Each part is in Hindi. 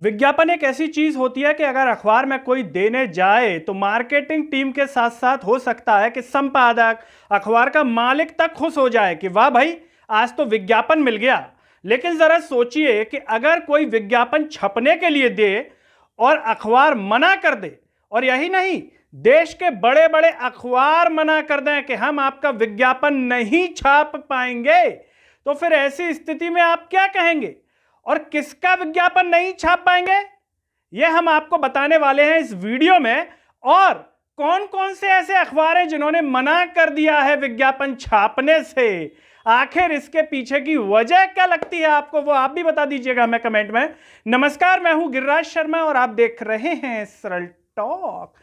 विज्ञापन एक ऐसी चीज होती है कि अगर अखबार में कोई देने जाए तो मार्केटिंग टीम के साथ साथ हो सकता है कि संपादक, अखबार का मालिक तक खुश हो जाए कि वाह भाई, आज तो विज्ञापन मिल गया। लेकिन जरा सोचिए कि अगर कोई विज्ञापन छपने के लिए दे और अखबार मना कर दे, और यही नहीं, देश के बड़े बड़े अखबार मना कर दें कि हम आपका विज्ञापन नहीं छाप पाएंगे, तो फिर ऐसी स्थिति में आप क्या कहेंगे और किसका विज्ञापन नहीं छाप पाएंगे, यह हम आपको बताने वाले हैं इस वीडियो में। और कौन कौन से ऐसे अखबार हैं जिन्होंने मना कर दिया है विज्ञापन छापने से, आखिर इसके पीछे की वजह क्या लगती है आपको, वो आप भी बता दीजिएगा हमें कमेंट में। नमस्कार, मैं हूं गिरिराज शर्मा और आप देख रहे हैं सरल टॉक।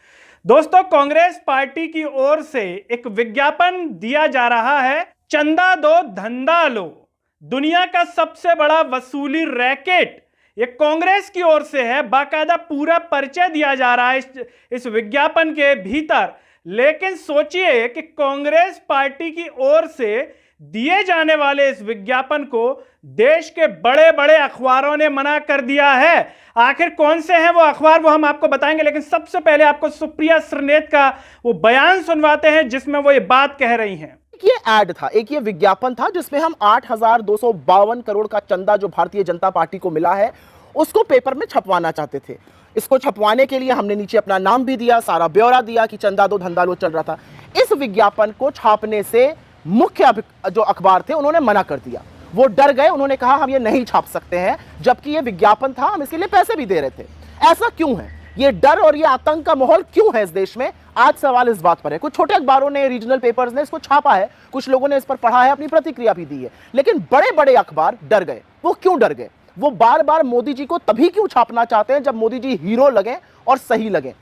दोस्तों, कांग्रेस पार्टी की ओर से एक विज्ञापन दिया जा रहा है, चंदा दो धंधा लो, दुनिया का सबसे बड़ा वसूली रैकेट। ये कांग्रेस की ओर से है, बाकायदा पूरा परिचय दिया जा रहा है इस विज्ञापन के भीतर। लेकिन सोचिए कि कांग्रेस पार्टी की ओर से दिए जाने वाले इस विज्ञापन को देश के बड़े बड़े अखबारों ने मना कर दिया है। आखिर कौन से हैं वो अखबार, वो हम आपको बताएंगे। लेकिन सबसे पहले आपको सुप्रिया श्रीनेत का वो बयान सुनवाते हैं जिसमें वो ये बात कह रही हैं। ये ऐड था, एक ये विज्ञापन था जिसमें हम 8,252 करोड़ का चंदा जो भारतीय जनता पार्टी को मिला है उसको पेपर में छपवाना चाहते थे। इसको छपवाने के लिए हमने नीचे अपना नाम भी दिया, सारा ब्यौरा दिया कि चंदा दो धंधा लो चल रहा था। इस विज्ञापन को छापने से मुख्य जो अखबार थे उन्होंने मना कर दिया। वो डर गए, उन्होंने कहा हम ये नहीं छाप सकते हैं, जबकि ये विज्ञापन था, हम इसके लिए पैसे भी दे रहे थे। ऐसा क्यों है? ये डर और ये आतंक का माहौल क्यों है इस देश में? आज सवाल इस बात पर है। कुछ छोटे अखबारों ने, रीजनल पेपर्स ने इसको छापा है, कुछ लोगों ने इस पर पढ़ा है, अपनी प्रतिक्रिया भी दी है, लेकिन बड़े बड़े अखबार डर गए। वो क्यों डर गए? वो बार बार मोदी जी को तभी क्यों छापना चाहते हैं जब मोदी जी हीरो लगे और सही लगे।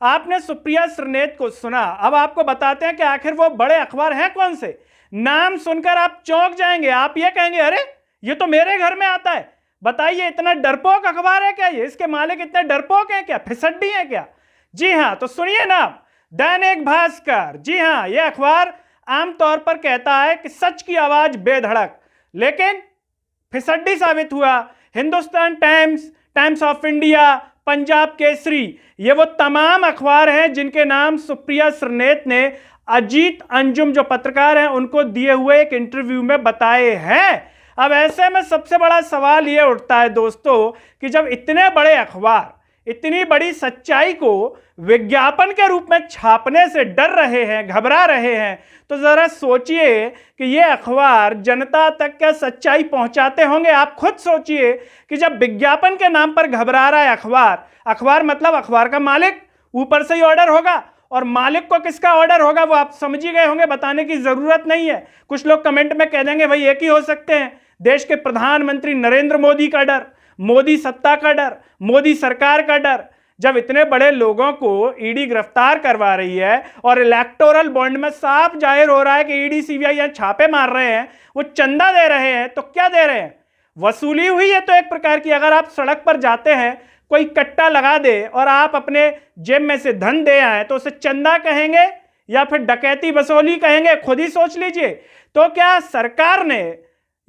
आपने सुप्रिया श्रीनेत को सुना, अब आपको बताते हैं कि आखिर वो बड़े अखबार हैं कौन से। नाम सुनकर आप चौंक जाएंगे, आप ये कहेंगे अरे ये तो मेरे घर में आता है। बताइए, इतना डरपोक अखबार है क्या ये? इसके मालिक इतने डरपोक हैं क्या, फिसड्डी है क्या? जी हां, तो सुनिए ना, दैनिक भास्कर। जी हां, यह अखबार आमतौर पर कहता है कि सच की आवाज बेधड़क, लेकिन फिसड्डी साबित हुआ। Hindustan times, times of India, Punjab Kesari, ये वो तमाम अखबार हैं जिनके नाम सुप्रिया श्रीनेत ने अजीत अंजुम जो पत्रकार हैं उनको दिए हुए एक इंटरव्यू में बताए हैं। अब ऐसे में सबसे बड़ा सवाल यह उठता है दोस्तों कि जब इतने बड़े अखबार इतनी बड़ी सच्चाई को विज्ञापन के रूप में छापने से डर रहे हैं, घबरा रहे हैं, तो जरा सोचिए कि ये अखबार जनता तक क्या सच्चाई पहुंचाते होंगे। आप खुद सोचिए कि जब विज्ञापन के नाम पर घबरा रहा है अखबार मतलब अखबार का मालिक, ऊपर से ही ऑर्डर होगा, और मालिक को किसका ऑर्डर होगा वो आप समझ ही गए होंगे, बताने की जरूरत नहीं है। कुछ लोग कमेंट में कह देंगे भाई एक ही हो सकते हैं, देश के प्रधानमंत्री नरेंद्र मोदी का डर, मोदी सत्ता का डर, मोदी सरकार का डर। जब इतने बड़े लोगों को ईडी गिरफ्तार करवा रही है और इलेक्टोरल बॉन्ड में साफ जाहिर हो रहा है कि ईडी सीबीआई यहां छापे मार रहे हैं, वो चंदा दे रहे हैं, तो क्या दे रहे हैं? वसूली हुई है। तो एक प्रकार की, अगर आप सड़क पर जाते हैं, कोई कट्टा लगा दे और आप अपने जेब में से धन दे आए, तो उसे चंदा कहेंगे या फिर डकैती वसूली कहेंगे? खुद ही सोच लीजिए। तो क्या सरकार ने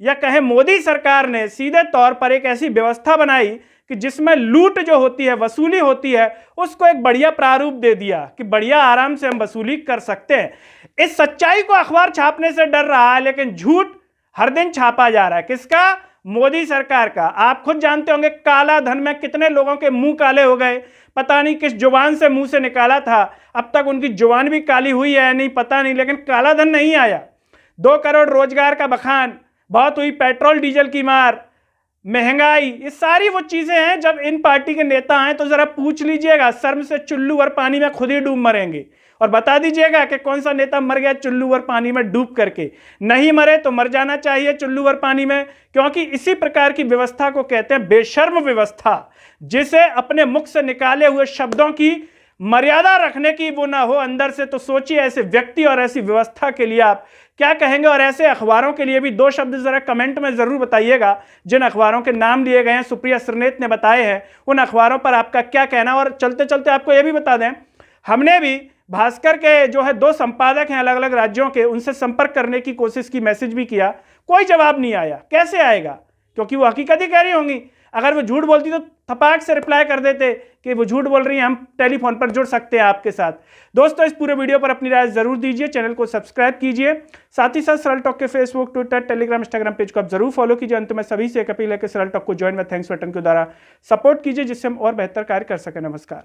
या कहे मोदी सरकार ने सीधे तौर पर एक ऐसी व्यवस्था बनाई कि जिसमें लूट जो होती है, वसूली होती है, उसको एक बढ़िया प्रारूप दे दिया कि बढ़िया आराम से हम वसूली कर सकते हैं। इस सच्चाई को अखबार छापने से डर रहा है, लेकिन झूठ हर दिन छापा जा रहा है। किसका? मोदी सरकार का। आप खुद जानते होंगे काला धन में कितने लोगों के मुंह काले हो गए, पता नहीं किस जुबान से मुंह से निकाला था, अब तक उनकी जुबान भी काली हुई है नहीं पता नहीं, लेकिन काला धन नहीं आया। 2 करोड़ रोजगार का बखान, बहुत हुई पेट्रोल डीजल की मार, महंगाई, ये सारी वो चीजें हैं। जब इन पार्टी के नेता आए तो जरा पूछ लीजिएगा, शर्म से चुल्लू भर पानी में खुद ही डूब मरेंगे, और बता दीजिएगा कि कौन सा नेता मर गया चुल्लू भर पानी में डूब करके। नहीं मरे तो मर जाना चाहिए चुल्लू भर पानी में, क्योंकि इसी प्रकार की व्यवस्था को कहते हैं बेशर्म व्यवस्था, जिसे अपने मुख से निकाले हुए शब्दों की मर्यादा रखने की वो ना हो अंदर से। तो सोचिए ऐसे व्यक्ति और ऐसी व्यवस्था के लिए आप क्या कहेंगे, और ऐसे अखबारों के लिए भी 2 शब्द जरा कमेंट में जरूर बताइएगा। जिन अखबारों के नाम लिए गए हैं, सुप्रिया श्रीनेत ने बताए हैं, उन अखबारों पर आपका क्या कहना। और चलते चलते आपको यह भी बता दें, हमने भी भास्कर के जो है 2 संपादक हैं अलग अलग राज्यों के, उनसे संपर्क करने की कोशिश की, मैसेज भी किया, कोई जवाब नहीं आया। कैसे आएगा? क्योंकि वो हकीकत ही कह रही होंगी। अगर वो झूठ बोलती तो थपाक से रिप्लाई कर देते कि वो झूठ बोल रही है, हम टेलीफोन पर जुड़ सकते हैं आपके साथ। दोस्तों, इस पूरे वीडियो पर अपनी राय जरूर दीजिए, चैनल को सब्सक्राइब कीजिए, साथ ही साथ सरल टॉक के Facebook, Twitter, Telegram, Instagram page को आप जरूर फॉलो कीजिए। अंत में सभी से एक अपील है कि सरल टॉक को ज्वाइन व थैंक्स बटन के द्वारा सपोर्ट कीजिए, जिससे हम और बेहतर कार्य कर सकें। नमस्कार।